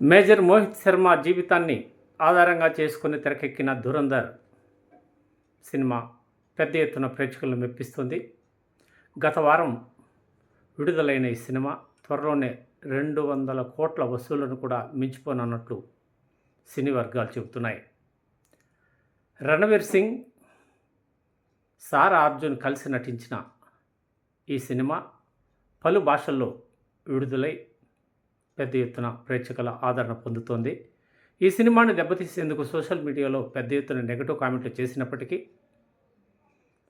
Major Mohit Sharma జీవితాన్ని ఆధారంగా చేసుకుని తెరకెక్కిన ధురంధర్ సినిమా పెద్ద ఎత్తున ప్రేక్షకులను మెప్పిస్తుంది. గత వారం విడుదలైన ఈ సినిమా త్వరలోనే 200 కోట్ల వసూళ్లను కూడా మించిపోనున్నట్లు సినీ వర్గాలు చెబుతున్నాయి. రణవీర్ సింగ్, సారా అర్జున్ కలిసి నటించిన ఈ సినిమా పలు భాషల్లో విడుదలై పెద్ద ఎత్తున ప్రేక్షకుల ఆదరణ పొందుతోంది. ఈ సినిమాని దెబ్బతీసేందుకు సోషల్ మీడియాలో పెద్ద ఎత్తున నెగటివ్ కామెంట్లు చేసినప్పటికీ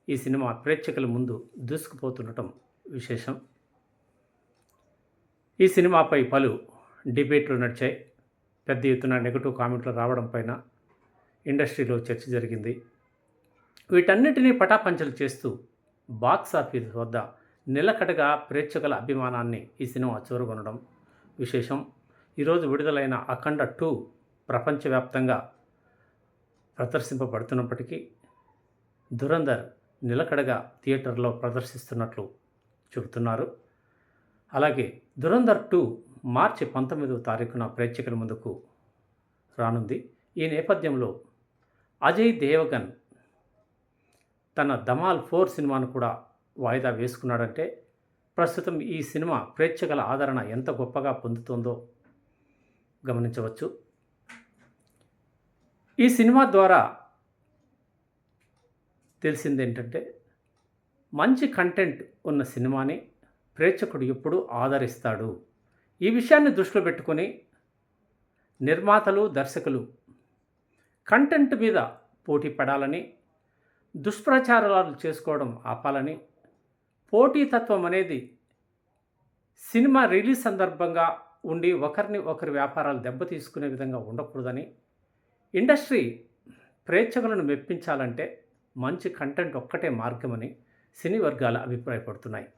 ఈ సినిమా ప్రేక్షకుల ముందు దూసుకుపోతుండటం విశేషం. ఈ సినిమాపై పలు డిబేట్లు నడిచాయి. పెద్ద ఎత్తున నెగటివ్ కామెంట్లు రావడం పైన ఇండస్ట్రీలో చర్చ జరిగింది. వీటన్నిటినీ పటాపంచలు చేస్తూ బాక్స్ ఆఫీస్ వద్ద నిలకడగా ప్రేక్షకుల అభిమానాన్ని ఈ సినిమా చూరగొనడం విశేషం. ఈరోజు విడుదలైన అఖండ 2 ప్రపంచవ్యాప్తంగా ప్రదర్శింపబడుతున్నప్పటికీ ధురంధర్ నిలకడగా థియేటర్లో ప్రదర్శిస్తున్నట్లు చెబుతున్నారు. అలాగే ధురంధర్ 2 మార్చి 19వ తారీఖున ప్రేక్షకుల ముందుకు రానుంది. ఈ నేపథ్యంలో అజయ్ దేవగన్ తన ధమాల్ 4 సినిమాను కూడా వాయిదా వేసుకున్నాడంటే ప్రస్తుతం ఈ సినిమా ప్రేక్షకుల ఆదరణ ఎంత గొప్పగా పొందుతుందో గమనించవచ్చు. ఈ సినిమా ద్వారా తెలిసింది ఏంటంటే మంచి కంటెంట్ ఉన్న సినిమాని ప్రేక్షకుడు ఎప్పుడూ ఆదరిస్తాడు. ఈ విషయాన్ని దృష్టిలో పెట్టుకొని నిర్మాతలు, దర్శకులు కంటెంట్ మీద పోటీ పడాలని, దుష్ప్రచారాలు చేసుకోవడం ఆపాలని, పోటీతత్వం అనేది సినిమా రిలీజ్ సందర్భంగా ఉండి ఒకరి వ్యాపారాలు దెబ్బతీసుకునే విధంగా ఉండకూడదని, ఇండస్ట్రీ ప్రేక్షకులను మెప్పించాలంటే మంచి కంటెంట్ ఒక్కటే మార్గమని సినీ వర్గాలు అభిప్రాయపడుతున్నాయి.